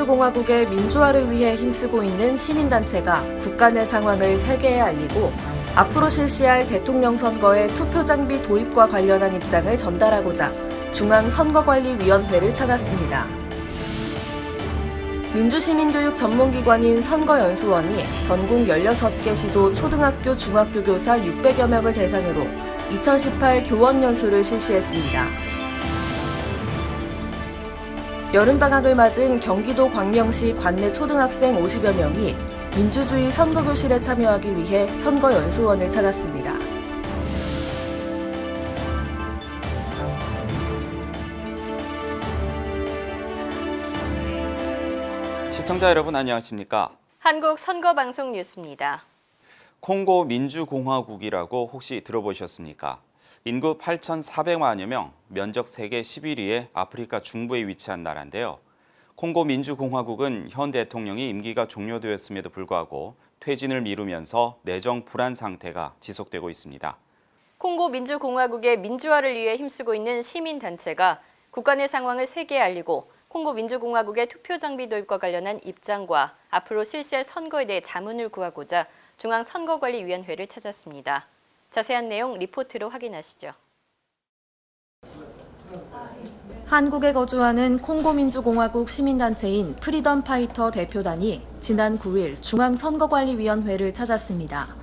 민주공화국의 민주화를 위해 힘쓰고 있는 시민단체가 국가 내 상황을 세계에 알리고 앞으로 실시할 대통령 선거의 투표 장비 도입과 관련한 입장을 전달하고자 중앙선거관리위원회를 찾았습니다. 민주시민교육 전문기관인 선거연수원이 전국 16개 시도 초등학교, 중학교 교사 600여 명을 대상으로 2018 교원연수를 실시했습니다. 여름방학을 맞은 경기도 광명시 관내 초등학생 50여 명이 민주주의 선거교실에 참여하기 위해 선거연수원을 찾았습니다. 시청자 여러분 안녕하십니까? 한국 선거방송 뉴스입니다. 콩고 민주공화국이라고 혹시 들어보셨습니까? 인구 8,400만여 명, 면적 세계 11위의 아프리카 중부에 위치한 나라인데요. 콩고 민주공화국은 현 대통령이 임기가 종료되었음에도 불구하고 퇴진을 미루면서 내정 불안 상태가 지속되고 있습니다. 콩고 민주공화국의 민주화를 위해 힘쓰고 있는 시민단체가 국가 내 상황을 세계에 알리고 콩고 민주공화국의 투표 장비 도입과 관련한 입장과 앞으로 실시할 선거에 대해 자문을 구하고자 중앙선거관리위원회를 찾았습니다. 자세한 내용 리포트로 확인하시죠. 한국에 거주하는 콩고 민주공화국 시민단체인 프리덤 파이터 대표단이 지난 9일 중앙선거관리위원회를 찾았습니다.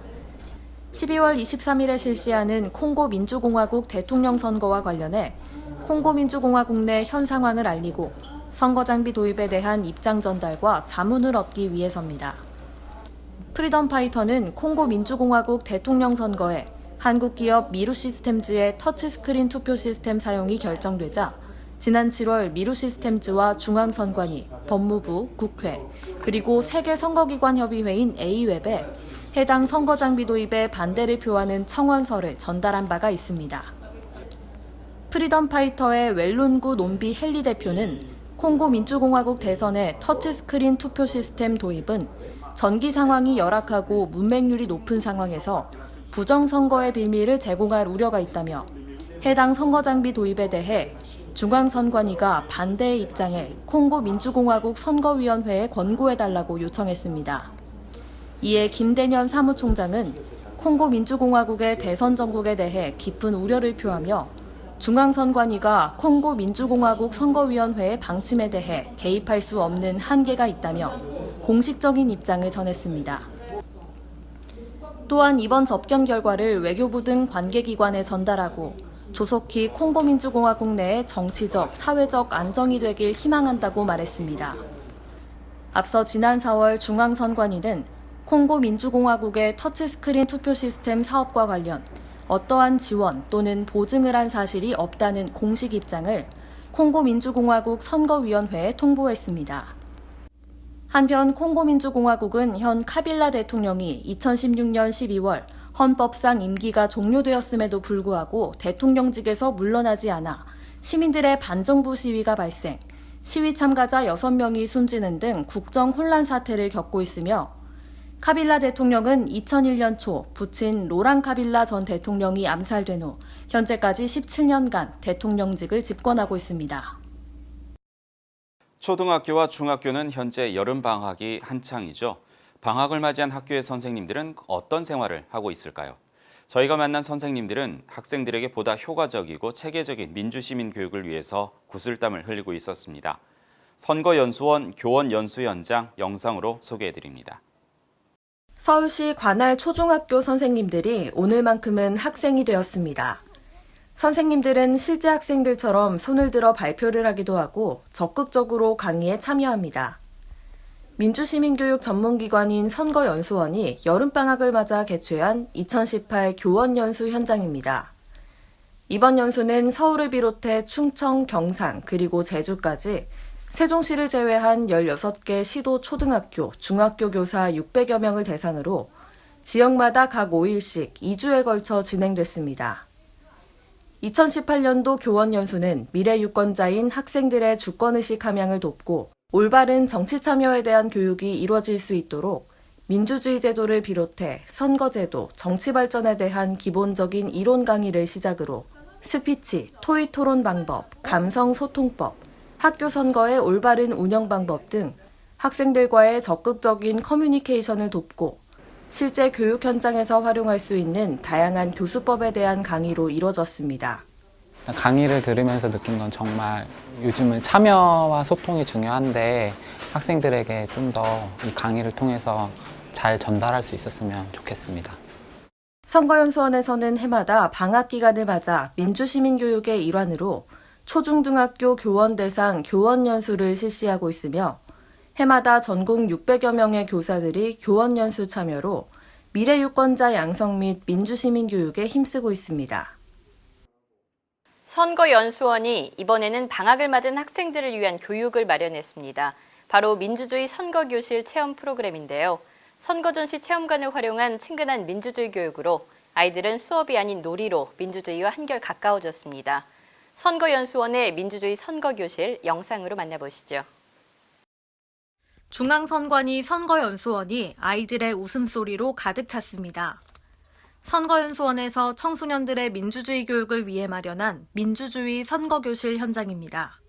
12월 23일에 실시하는 콩고 민주공화국 대통령 선거와 관련해 콩고 민주공화국 내 현 상황을 알리고 선거장비 도입에 대한 입장 전달과 자문을 얻기 위해서입니다. 프리덤 파이터는 콩고 민주공화국 대통령 선거에 한국 기업 미루시스템즈의 터치스크린 투표 시스템 사용이 결정되자 지난 7월 미루시스템즈와 중앙선관위, 법무부, 국회, 그리고 세계선거기관협의회인 A웹에 해당 선거장비 도입에 반대를 표하는 청원서를 전달한 바가 있습니다. 프리덤 파이터의 웰룬구 논비 헨리 대표는 콩고 민주공화국 대선의 터치스크린 투표 시스템 도입은 전기 상황이 열악하고 문맹률이 높은 상황에서 부정선거의 빌미를 제공할 우려가 있다며 해당 선거장비 도입에 대해 중앙선관위가 반대의 입장을 콩고 민주공화국 선거위원회에 권고해달라고 요청했습니다. 이에 김대년 사무총장은 콩고 민주공화국의 대선 정국에 대해 깊은 우려를 표하며 중앙선관위가 콩고 민주공화국 선거위원회의 방침에 대해 개입할 수 없는 한계가 있다며 공식적인 입장을 전했습니다. 또한 이번 접견 결과를 외교부 등 관계기관에 전달하고 조속히 콩고 민주공화국 내의 정치적, 사회적 안정이 되길 희망한다고 말했습니다. 앞서 지난 4월 중앙선관위는 콩고 민주공화국의 터치스크린 투표 시스템 사업과 관련 어떠한 지원 또는 보증을 한 사실이 없다는 공식 입장을 콩고 민주공화국 선거위원회에 통보했습니다. 한편 콩고 민주공화국은 현 카빌라 대통령이 2016년 12월 헌법상 임기가 종료되었음에도 불구하고 대통령직에서 물러나지 않아 시민들의 반정부 시위가 발생, 시위 참가자 6명이 숨지는 등 국정 혼란 사태를 겪고 있으며 카빌라 대통령은 2001년 초 부친 로랑 카빌라 전 대통령이 암살된 후 현재까지 17년간 대통령직을 집권하고 있습니다. 초등학교와 중학교는 현재 여름방학이 한창이죠. 방학을 맞이한 학교의 선생님들은 어떤 생활을 하고 있을까요? 저희가 만난 선생님들은 학생들에게 보다 효과적이고 체계적인 민주시민 교육을 위해서 구슬땀을 흘리고 있었습니다. 선거연수원 교원연수 현장 영상으로 소개해드립니다. 서울시 관할 초중학교 선생님들이 오늘만큼은 학생이 되었습니다. 선생님들은 실제 학생들처럼 손을 들어 발표를 하기도 하고 적극적으로 강의에 참여합니다. 민주시민교육 전문기관인 선거연수원이 여름방학을 맞아 개최한 2018 교원연수 현장입니다. 이번 연수는 서울을 비롯해 충청, 경상, 그리고 제주까지 세종시를 제외한 16개 시도 초등학교, 중학교 교사 600여 명을 대상으로 지역마다 각 5일씩 2주에 걸쳐 진행됐습니다. 2018년도 교원연수는 미래 유권자인 학생들의 주권의식 함양을 돕고 올바른 정치 참여에 대한 교육이 이루어질 수 있도록 민주주의 제도를 비롯해 선거제도, 정치 발전에 대한 기본적인 이론 강의를 시작으로 스피치, 토의 토론 방법, 감성 소통법, 학교 선거의 올바른 운영 방법 등 학생들과의 적극적인 커뮤니케이션을 돕고 실제 교육 현장에서 활용할 수 있는 다양한 교수법에 대한 강의로 이뤄졌습니다. 강의를 들으면서 느낀 건 정말 요즘은 참여와 소통이 중요한데 학생들에게 좀 더 이 강의를 통해서 잘 전달할 수 있었으면 좋겠습니다. 선거연수원에서는 해마다 방학 기간을 맞아 민주시민교육의 일환으로 초중등학교 교원 대상 교원연수를 실시하고 있으며 해마다 전국 600여 명의 교사들이 교원연수 참여로 미래유권자 양성 및 민주시민교육에 힘쓰고 있습니다. 선거연수원이 이번에는 방학을 맞은 학생들을 위한 교육을 마련했습니다. 바로 민주주의 선거교실 체험 프로그램인데요. 선거 전시 체험관을 활용한 친근한 민주주의 교육으로 아이들은 수업이 아닌 놀이로 민주주의와 한결 가까워졌습니다. 선거연수원의 민주주의 선거교실 영상으로 만나보시죠. 중앙선관위 선거연수원이 아이들의 웃음소리로 가득 찼습니다. 선거연수원에서 청소년들의 민주주의 교육을 위해 마련한 민주주의 선거교실 현장입니다.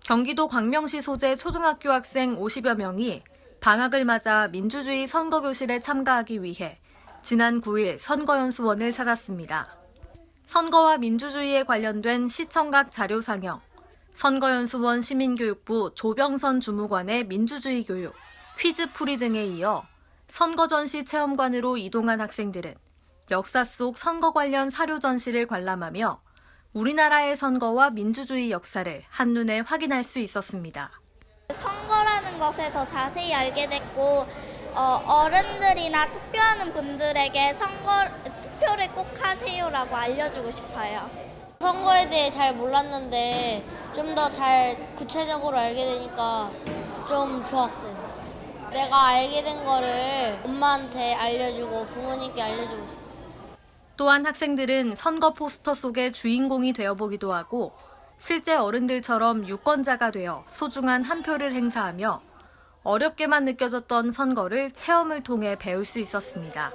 경기도 광명시 소재 초등학교 학생 50여 명이 방학을 맞아 민주주의 선거교실에 참가하기 위해 지난 9일 선거연수원을 찾았습니다. 선거와 민주주의에 관련된 시청각 자료 상영, 선거연수원 시민교육부 조병선 주무관의 민주주의 교육, 퀴즈풀이 등에 이어 선거 전시 체험관으로 이동한 학생들은 역사 속 선거 관련 사료 전시를 관람하며 우리나라의 선거와 민주주의 역사를 한눈에 확인할 수 있었습니다. 선거라는 것을 더 자세히 알게 됐고 어른들이나 투표하는 분들에게 투표를 꼭 하세요라고 알려주고 싶어요. 선거에 대해 잘 몰랐는데 좀 더 잘 구체적으로 알게 되니까 좀 좋았어요. 내가 알게 된 거를 엄마한테 알려주고 부모님께 알려주고 싶어요. 또한 학생들은 선거 포스터 속의 주인공이 되어보기도 하고 실제 어른들처럼 유권자가 되어 소중한 한 표를 행사하며 어렵게만 느껴졌던 선거를 체험을 통해 배울 수 있었습니다.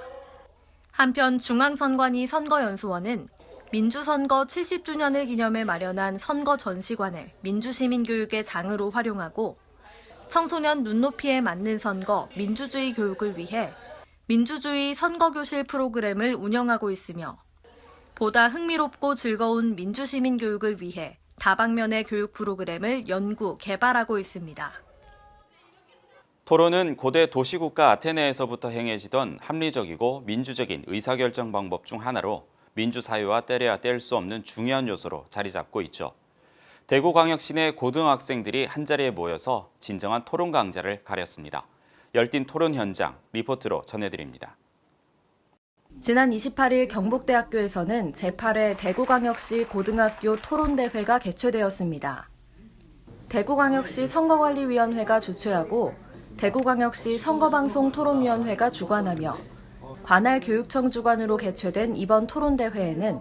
한편 중앙선관위 선거연수원은 민주선거 70주년을 기념해 마련한 선거 전시관을 민주시민교육의 장으로 활용하고 청소년 눈높이에 맞는 선거, 민주주의 교육을 위해 민주주의 선거교실 프로그램을 운영하고 있으며 보다 흥미롭고 즐거운 민주시민교육을 위해 다방면의 교육 프로그램을 연구, 개발하고 있습니다. 토론은 고대 도시국가 아테네에서부터 행해지던 합리적이고 민주적인 의사결정 방법 중 하나로 민주사회와 떼려야 뗄 수 없는 중요한 요소로 자리 잡고 있죠. 대구광역시 내 고등학생들이 한자리에 모여서 진정한 토론 강자를 가렸습니다. 열띤 토론 현장 리포트로 전해드립니다. 지난 28일 경북대학교에서는 제8회 대구광역시 고등학교 토론대회가 개최되었습니다. 대구광역시 선거관리위원회가 주최하고 대구광역시 선거방송토론위원회가 주관하며 관할교육청 주관으로 개최된 이번 토론대회에는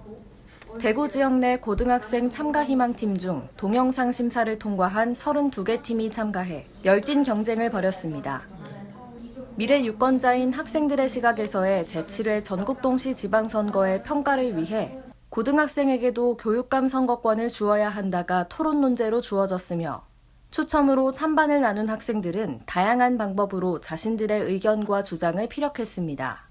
대구 지역 내 고등학생 참가 희망팀 중 동영상 심사를 통과한 32개 팀이 참가해 열띤 경쟁을 벌였습니다. 미래 유권자인 학생들의 시각에서의 제7회 전국동시 지방선거의 평가를 위해 고등학생에게도 교육감 선거권을 주어야 한다가 토론 논제로 주어졌으며 추첨으로 찬반을 나눈 학생들은 다양한 방법으로 자신들의 의견과 주장을 피력했습니다.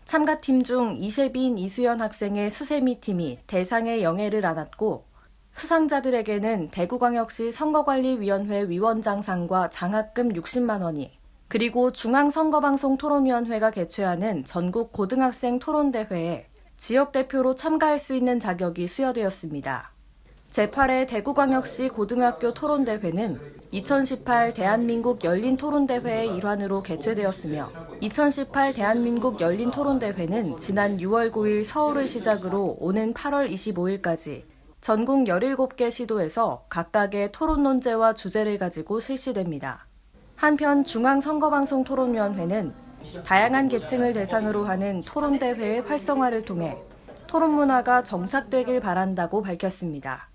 참가팀 중 이세빈, 이수연 학생의 수세미 팀이 대상의 영예를 안았고 수상자들에게는 대구광역시 선거관리위원회 위원장상과 장학금 60만 원이 그리고 중앙선거방송토론위원회가 개최하는 전국 고등학생 토론대회에 지역대표로 참가할 수 있는 자격이 수여되었습니다. 제8회 대구광역시 고등학교 토론대회는 2018 대한민국 열린토론대회의 일환으로 개최되었으며 2018 대한민국 열린토론대회는 지난 6월 9일 서울을 시작으로 오는 8월 25일까지 전국 17개 시도에서 각각의 토론 논제와 주제를 가지고 실시됩니다. 한편 중앙선거방송토론위원회는 다양한 계층을 대상으로 하는 토론대회의 활성화를 통해 토론 문화가 정착되길 바란다고 밝혔습니다.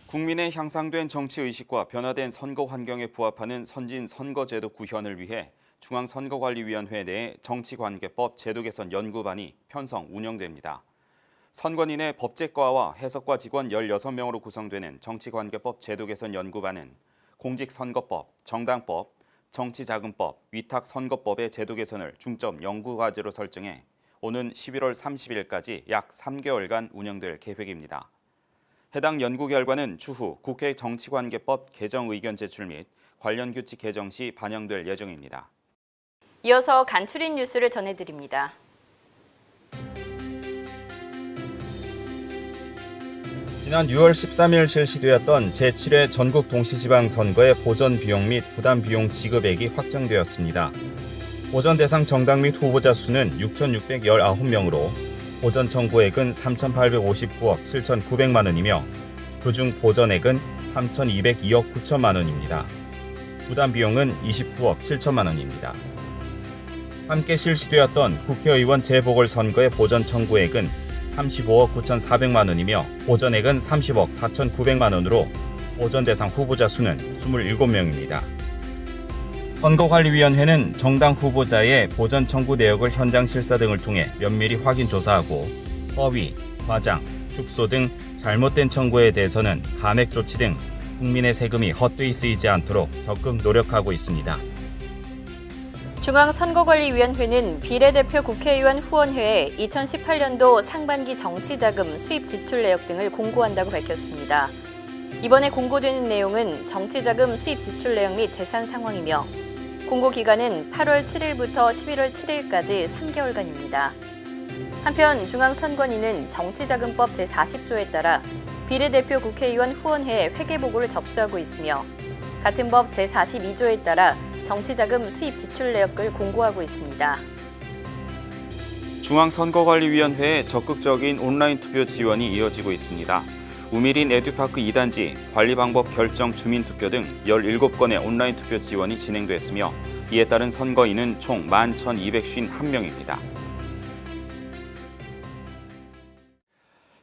국민의 향상된 정치의식과 변화된 선거 환경에 부합하는 선진 선거제도 구현을 위해 중앙선거관리위원회 내에 정치관계법 제도개선 연구반이 편성 운영됩니다. 선관위 내 법제과와 해석과 직원 16명으로 구성되는 정치관계법 제도개선 연구반은 공직선거법, 정당법, 정치자금법, 위탁선거법의 제도 개선을 중점 연구과제로 설정해 오는 11월 30일까지 약 3개월간 운영될 계획입니다. 해당 연구 결과는 추후 국회 정치관계법 개정 의견 제출 및 관련 규칙 개정 시 반영될 예정입니다. 이어서 간추린 뉴스를 전해드립니다. 지난 6월 13일 실시되었던 제7회 전국 동시지방선거의 보전 비용 및 부담 비용 지급액이 확정되었습니다. 보전 대상 정당 및 후보자 수는 6,619명으로 보전 청구액은 3,859억 7,900만 원이며 그중 보전액은 3,202억 9천만 원입니다. 부담 비용은 29억 7천만 원입니다. 함께 실시되었던 국회의원 재보궐선거의 보전 청구액은 35억 9,400만 원이며 보전액은 30억 4,900만 원으로 보전 대상 후보자 수는 27명입니다. 선거관리위원회는 정당 후보자의 보전 청구 내역을 현장 실사 등을 통해 면밀히 확인 조사하고 허위, 과장, 축소 등 잘못된 청구에 대해서는 감액 조치 등 국민의 세금이 헛되이 쓰이지 않도록 적극 노력하고 있습니다. 중앙선거관리위원회는 비례대표 국회의원 후원회에 2018년도 상반기 정치자금 수입 지출 내역 등을 공고한다고 밝혔습니다. 이번에 공고되는 내용은 정치자금 수입 지출 내역 및 재산 상황이며 공고 기간은 8월 7일부터 11월 7일까지 3개월간입니다. 한편 중앙선관위는 정치자금법 제40조에 따라 비례대표 국회의원 후원회에 회계보고를 접수하고 있으며 같은 법 제42조에 따라 정치자금 수입 지출 내역을 공고하고 있습니다. 중앙선거관리위원회의 적극적인 온라인 투표 지원이 이어지고 있습니다. 우미린 에듀파크 2단지 관리방법 결정 주민투표 등 17건의 온라인 투표 지원이 진행됐으며 이에 따른 선거인은 총 11,251명입니다.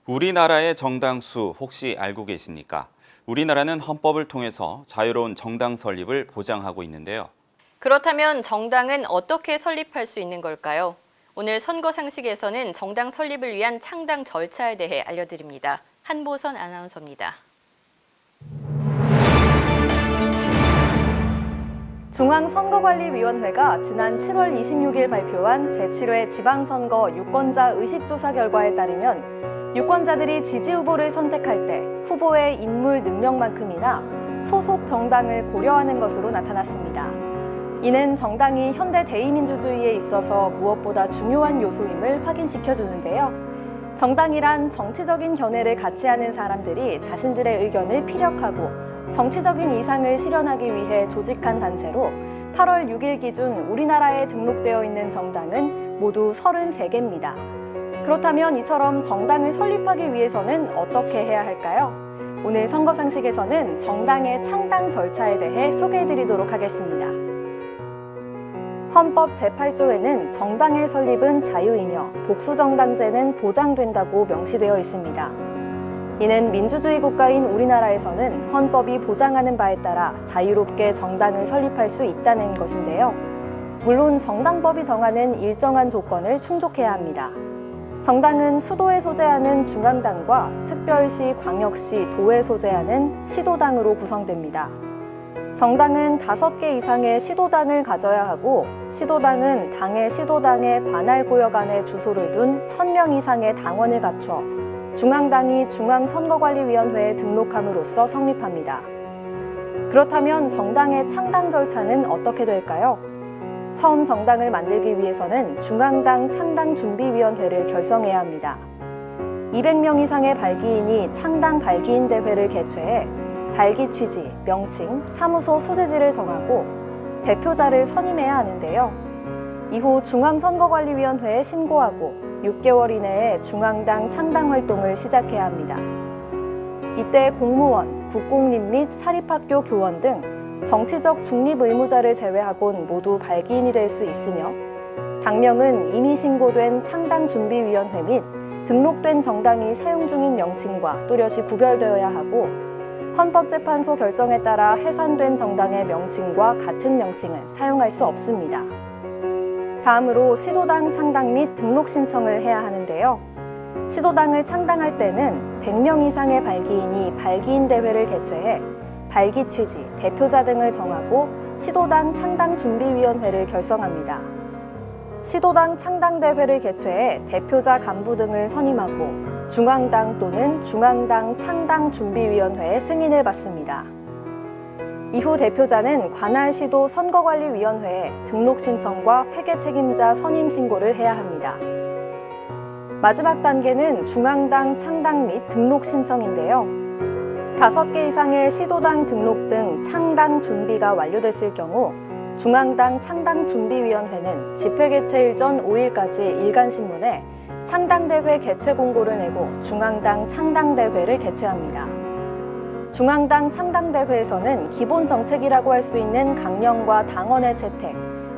우리나라의 정당 수 혹시 알고 계십니까? 우리나라는 헌법을 통해서 자유로운 정당 설립을 보장하고 있는데요. 그렇다면 정당은 어떻게 설립할 수 있는 걸까요? 오늘 선거 상식에서는 정당 설립을 위한 창당 절차에 대해 알려드립니다. 한보선 아나운서입니다. 중앙선거관리위원회가 지난 7월 26일 발표한 제7회 지방선거 유권자 의식조사 결과에 따르면 유권자들이 지지 후보를 선택할 때 후보의 인물 능력만큼이나 소속 정당을 고려하는 것으로 나타났습니다. 이는 정당이 현대 대의민주주의에 있어서 무엇보다 중요한 요소임을 확인시켜주는데요. 정당이란 정치적인 견해를 같이 하는 사람들이 자신들의 의견을 피력하고 정치적인 이상을 실현하기 위해 조직한 단체로 8월 6일 기준 우리나라에 등록되어 있는 정당은 모두 33개입니다. 그렇다면 이처럼 정당을 설립하기 위해서는 어떻게 해야 할까요? 오늘 선거 상식에서는 정당의 창당 절차에 대해 소개해드리도록 하겠습니다. 헌법 제8조에는 정당의 설립은 자유이며 복수정당제는 보장된다고 명시되어 있습니다. 이는 민주주의 국가인 우리나라에서는 헌법이 보장하는 바에 따라 자유롭게 정당을 설립할 수 있다는 것인데요. 물론 정당법이 정하는 일정한 조건을 충족해야 합니다. 정당은 수도에 소재하는 중앙당과 특별시, 광역시, 도에 소재하는 시도당으로 구성됩니다. 정당은 5개 이상의 시도당을 가져야 하고 시도당은 당의 시도당의 관할구역 안에 주소를 둔 1,000명 이상의 당원을 갖춰 중앙당이 중앙선거관리위원회에 등록함으로써 성립합니다. 그렇다면 정당의 창당 절차는 어떻게 될까요? 처음 정당을 만들기 위해서는 중앙당 창당준비위원회를 결성해야 합니다. 200명 이상의 발기인이 창당 발기인 대회를 개최해 발기 취지, 명칭, 사무소 소재지를 정하고 대표자를 선임해야 하는데요. 이후 중앙선거관리위원회에 신고하고 6개월 이내에 중앙당 창당 활동을 시작해야 합니다. 이때 공무원, 국공립 및 사립학교 교원 등 정치적 중립 의무자를 제외하곤 모두 발기인이 될 수 있으며 당명은 이미 신고된 창당준비위원회 및 등록된 정당이 사용 중인 명칭과 뚜렷이 구별되어야 하고 헌법재판소 결정에 따라 해산된 정당의 명칭과 같은 명칭은 사용할 수 없습니다. 다음으로 시도당 창당 및 등록 신청을 해야 하는데요. 시도당을 창당할 때는 100명 이상의 발기인이 발기인 대회를 개최해 발기 취지, 대표자 등을 정하고 시도당 창당준비위원회를 결성합니다. 시도당 창당대회를 개최해 대표자 간부 등을 선임하고 중앙당 또는 중앙당 창당준비위원회의 승인을 받습니다. 이후 대표자는 관할 시도 선거관리위원회에 등록 신청과 회계 책임자 선임 신고를 해야 합니다. 마지막 단계는 중앙당 창당 및 등록 신청인데요. 5개 이상의 시도당 등록 등 창당 준비가 완료됐을 경우 중앙당 창당준비위원회는 집회 개최일 전 5일까지 일간신문에 창당대회 개최 공고를 내고 중앙당 창당대회를 개최합니다. 중앙당 창당대회에서는 기본 정책이라고 할 수 있는 강령과 당원의 채택,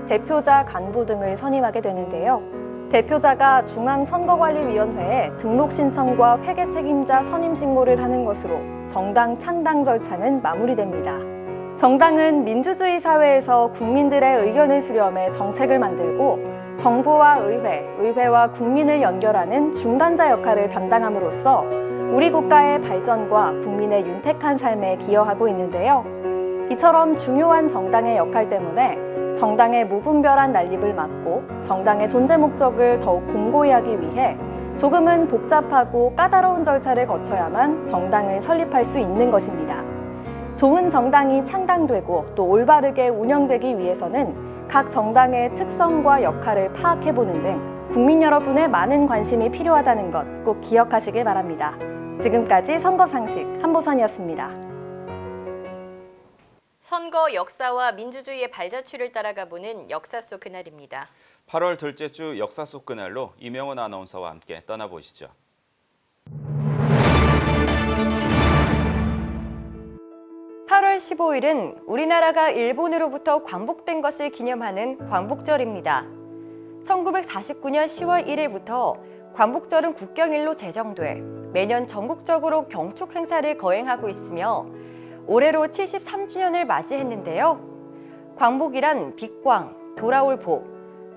대표자 간부 등을 선임하게 되는데요. 대표자가 중앙선거관리위원회에 등록 신청과 회계 책임자 선임 신고를 하는 것으로 정당 창당 절차는 마무리됩니다. 정당은 민주주의 사회에서 국민들의 의견을 수렴해 정책을 만들고 정부와 의회와 국민을 연결하는 중간자 역할을 담당함으로써 우리 국가의 발전과 국민의 윤택한 삶에 기여하고 있는데요. 이처럼 중요한 정당의 역할 때문에 정당의 무분별한 난립을 막고 정당의 존재 목적을 더욱 공고히 하기 위해 조금은 복잡하고 까다로운 절차를 거쳐야만 정당을 설립할 수 있는 것입니다. 좋은 정당이 창당되고 또 올바르게 운영되기 위해서는 각 정당의 특성과 역할을 파악해보는 등 국민 여러분의 많은 관심이 필요하다는 것 꼭 기억하시길 바랍니다. 지금까지 선거상식 한보선이었습니다. 선거 역사와 민주주의의 발자취를 따라가 보는 역사 속 그날입니다. 8월 둘째 주 역사 속 그날로 이명훈 아나운서와 함께 떠나보시죠. 8월 15일은 우리나라가 일본으로부터 광복된 것을 기념하는 광복절입니다. 1949년 10월 1일부터 광복절은 국경일로 제정돼 매년 전국적으로 경축 행사를 거행하고 있으며 올해로 73주년을 맞이했는데요. 광복이란 빛광, 돌아올 복,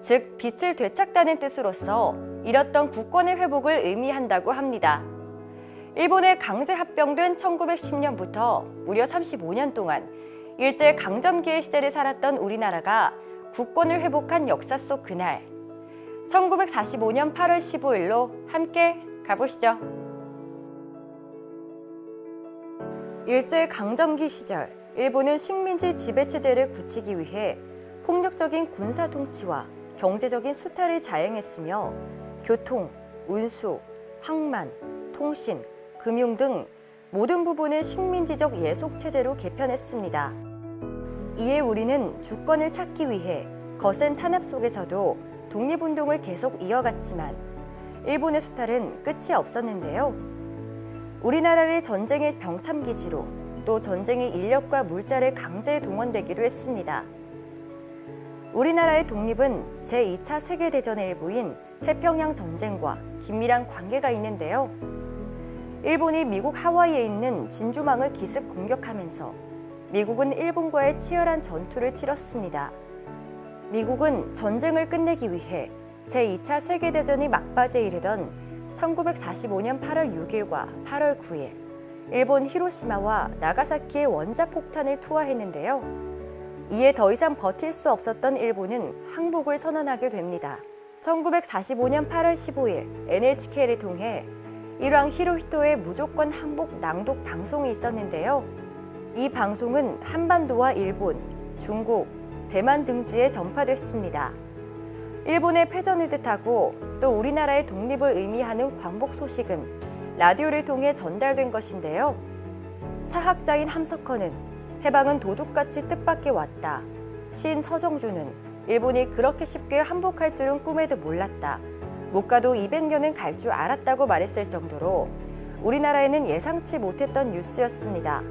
즉 빛을 되찾다는 뜻으로서 잃었던 국권의 회복을 의미한다고 합니다. 일본에 강제 합병된 1910년부터 무려 35년 동안 일제 강점기의 시대를 살았던 우리나라가 국권을 회복한 역사 속 그날, 1945년 8월 15일로 함께 가보시죠. 일제 강점기 시절, 일본은 식민지 지배체제를 굳히기 위해 폭력적인 군사 통치와 경제적인 수탈을 자행했으며 교통, 운수, 항만, 통신, 금융 등 모든 부분을 식민지적 예속체제로 개편했습니다. 이에 우리는 주권을 찾기 위해 거센 탄압 속에서도 독립운동을 계속 이어갔지만 일본의 수탈은 끝이 없었는데요. 우리나라를 전쟁의 병참기지로 또 전쟁의 인력과 물자를 강제 동원되기도 했습니다. 우리나라의 독립은 제2차 세계대전의 일부인 태평양 전쟁과 긴밀한 관계가 있는데요. 일본이 미국 하와이에 있는 진주망을 기습 공격하면서 미국은 일본과의 치열한 전투를 치렀습니다. 미국은 전쟁을 끝내기 위해 제2차 세계대전이 막바지에 이르던 1945년 8월 6일과 8월 9일 일본 히로시마와 나가사키에 원자폭탄을 투하했는데요. 이에 더 이상 버틸 수 없었던 일본은 항복을 선언하게 됩니다. 1945년 8월 15일 NHK를 통해 일왕 히로히토의 무조건 항복 낭독 방송이 있었는데요. 이 방송은 한반도와 일본, 중국, 대만 등지에 전파됐습니다. 일본의 패전을 뜻하고 또 우리나라의 독립을 의미하는 광복 소식은 라디오를 통해 전달된 것인데요. 사학자인 함석헌은 해방은 도둑같이 뜻밖에 왔다. 시인 서정주는 일본이 그렇게 쉽게 항복할 줄은 꿈에도 몰랐다. 못 가도 200년은 갈 줄 알았다고 말했을 정도로 우리나라에는 예상치 못했던 뉴스였습니다.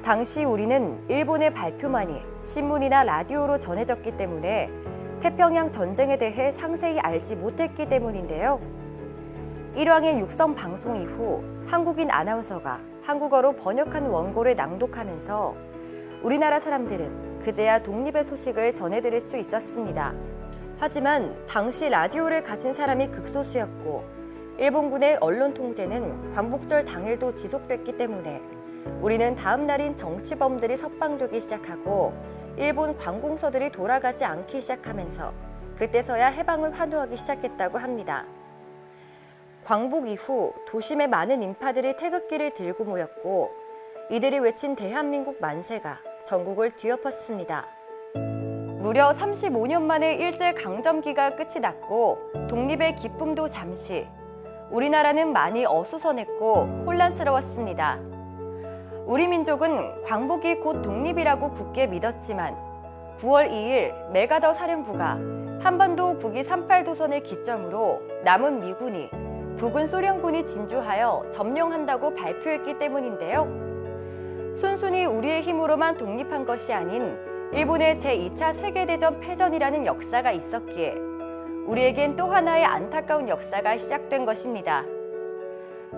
당시 우리는 일본의 발표만이 신문이나 라디오로 전해졌기 때문에 태평양 전쟁에 대해 상세히 알지 못했기 때문인데요. 일왕의 육성 방송 이후 한국인 아나운서가 한국어로 번역한 원고를 낭독하면서 우리나라 사람들은 그제야 독립의 소식을 전해드릴 수 있었습니다. 하지만 당시 라디오를 가진 사람이 극소수였고 일본군의 언론 통제는 광복절 당일도 지속됐기 때문에 우리는 다음 날인 정치범들이 석방되기 시작하고 일본 관공서들이 돌아가지 않기 시작하면서 그때서야 해방을 환호하기 시작했다고 합니다. 광복 이후 도심에 많은 인파들이 태극기를 들고 모였고 이들이 외친 대한민국 만세가 전국을 뒤엎었습니다. 무려 35년 만에 일제강점기가 끝이 났고 독립의 기쁨도 잠시, 우리나라는 많이 어수선했고 혼란스러웠습니다. 우리 민족은 광복이 곧 독립이라고 굳게 믿었지만 9월 2일 메가더 사령부가 한반도 북위 38도선을 기점으로 남은 미군이 북은 소련군이 진주하여 점령한다고 발표했기 때문인데요. 순순히 우리의 힘으로만 독립한 것이 아닌 일본의 제2차 세계대전 패전이라는 역사가 있었기에 우리에겐 또 하나의 안타까운 역사가 시작된 것입니다.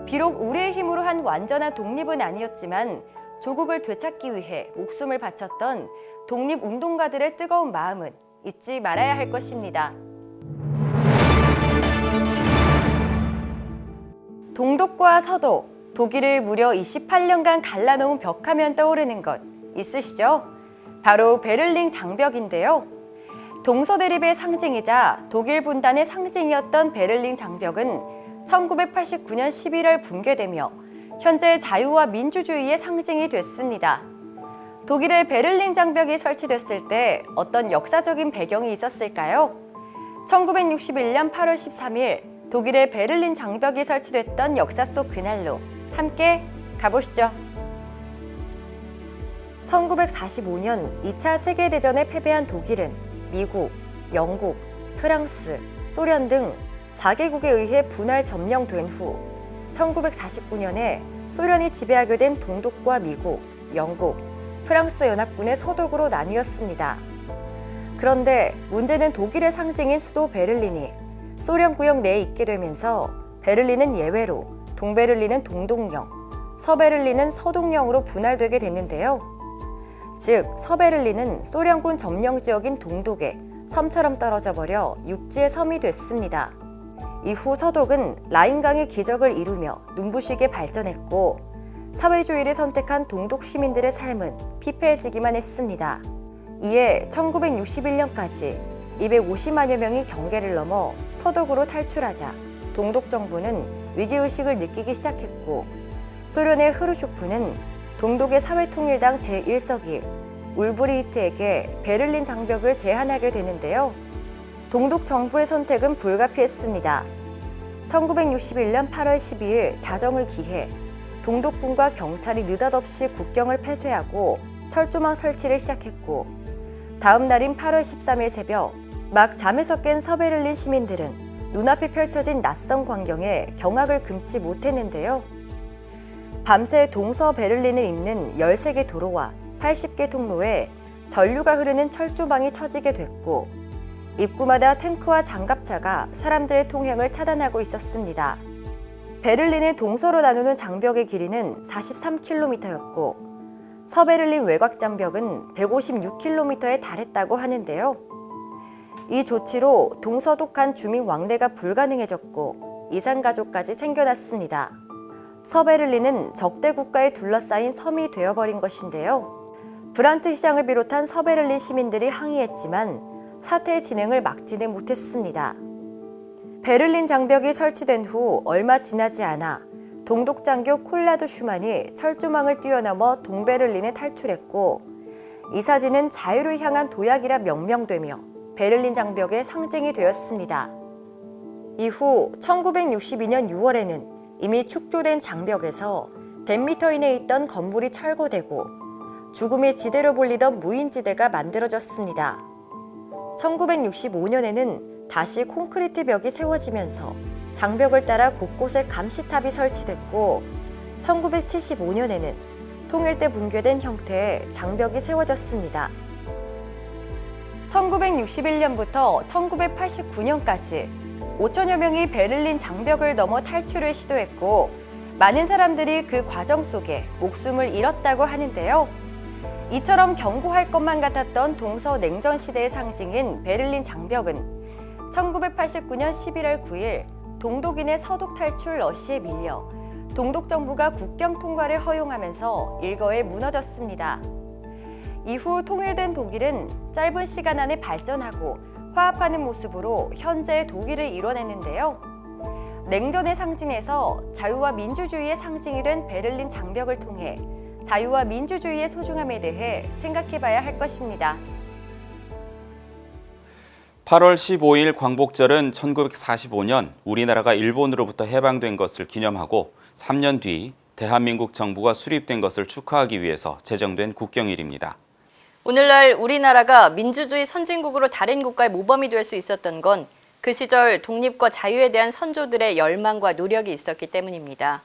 비록 우리의 힘으로 한 완전한 독립은 아니었지만 조국을 되찾기 위해 목숨을 바쳤던 독립운동가들의 뜨거운 마음은 잊지 말아야 할 것입니다. 동독과 서독, 독일을 무려 28년간 갈라놓은 벽하면 떠오르는 것 있으시죠? 바로 베를린 장벽인데요. 동서대립의 상징이자 독일 분단의 상징이었던 베를린 장벽은 1989년 11월 붕괴되며 현재 자유와 민주주의의 상징이 됐습니다. 독일의 베를린 장벽이 설치됐을 때 어떤 역사적인 배경이 있었을까요? 1961년 8월 13일 독일의 베를린 장벽이 설치됐던 역사 속 그날로 함께 가보시죠. 1945년 2차 세계대전에 패배한 독일은 미국, 영국, 프랑스, 소련 등 4개국에 의해 분할 점령된 후 1949년에 소련이 지배하게 된 동독과 미국, 영국, 프랑스 연합군의 서독으로 나뉘었습니다. 그런데 문제는 독일의 상징인 수도 베를린이 소련 구역 내에 있게 되면서 베를린은 예외로 동베를린은 동독령, 서베를린은 서독령으로 분할되게 됐는데요. 즉 서베를린은 소련군 점령 지역인 동독에 섬처럼 떨어져 버려 육지의 섬이 됐습니다. 이후 서독은 라인강의 기적을 이루며 눈부시게 발전했고 사회주의를 선택한 동독 시민들의 삶은 피폐해지기만 했습니다. 이에 1961년까지 250만여 명이 경계를 넘어 서독으로 탈출하자 동독 정부는 위기의식을 느끼기 시작했고 소련의 흐르쇼프는 동독의 사회통일당 제1서기 울브리히트에게 베를린 장벽을 제안하게 되는데요. 동독 정부의 선택은 불가피했습니다. 1961년 8월 12일 자정을 기해 동독군과 경찰이 느닷없이 국경을 폐쇄하고 철조망 설치를 시작했고 다음 날인 8월 13일 새벽 막 잠에서 깬 서베를린 시민들은 눈앞에 펼쳐진 낯선 광경에 경악을 금치 못했는데요. 밤새 동서 베를린을 잇는 13개 도로와 80개 통로에 전류가 흐르는 철조망이 쳐지게 됐고 입구마다 탱크와 장갑차가 사람들의 통행을 차단하고 있었습니다. 베를린을 동서로 나누는 장벽의 길이는 43km였고 서베를린 외곽 장벽은 156km에 달했다고 하는데요. 이 조치로 동서독한 주민 왕래가 불가능해졌고 이산가족까지 생겨났습니다. 서베를린은 적대 국가에 둘러싸인 섬이 되어버린 것인데요. 브란트 시장을 비롯한 서베를린 시민들이 항의했지만 사태의 진행을 막지는 못했습니다. 베를린 장벽이 설치된 후 얼마 지나지 않아 동독 장교 콜라드 슈만이 철조망을 뛰어넘어 동베를린에 탈출했고 이 사진은 자유를 향한 도약이라 명명되며 베를린 장벽의 상징이 되었습니다. 이후 1962년 6월에는 이미 축조된 장벽에서 100m 이내에 있던 건물이 철거되고 죽음의 지대로 불리던 무인지대가 만들어졌습니다. 1965년에는 다시 콘크리트 벽이 세워지면서 장벽을 따라 곳곳에 감시탑이 설치됐고 1975년에는 통일 때 붕괴된 형태의 장벽이 세워졌습니다. 1961년부터 1989년까지 5천여 명이 베를린 장벽을 넘어 탈출을 시도했고 많은 사람들이 그 과정 속에 목숨을 잃었다고 하는데요. 이처럼 경고할 것만 같았던 동서 냉전 시대의 상징인 베를린 장벽은 1989년 11월 9일 동독인의 서독 탈출 러시에 밀려 동독 정부가 국경 통과를 허용하면서 일거에 무너졌습니다. 이후 통일된 독일은 짧은 시간 안에 발전하고 화합하는 모습으로 현재 독일을 이뤄냈는데요. 냉전의 상징에서 자유와 민주주의의 상징이 된 베를린 장벽을 통해 자유와 민주주의의 소중함에 대해 생각해봐야 할 것입니다. 8월 15일 광복절은 1945년 우리나라가 일본으로부터 해방된 것을 기념하고 3년 뒤 대한민국 정부가 수립된 것을 축하하기 위해서 제정된 국경일입니다. 오늘날 우리나라가 민주주의 선진국으로 다른 국가의 모범이 될 수 있었던 건 그 시절 독립과 자유에 대한 선조들의 열망과 노력이 있었기 때문입니다.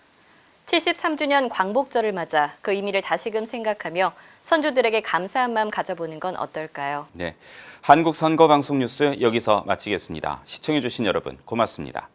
73주년 광복절을 맞아 그 의미를 다시금 생각하며 선조들에게 감사한 마음 가져보는 건 어떨까요? 네, 한국 선거방송 뉴스 여기서 마치겠습니다. 시청해주신 여러분 고맙습니다.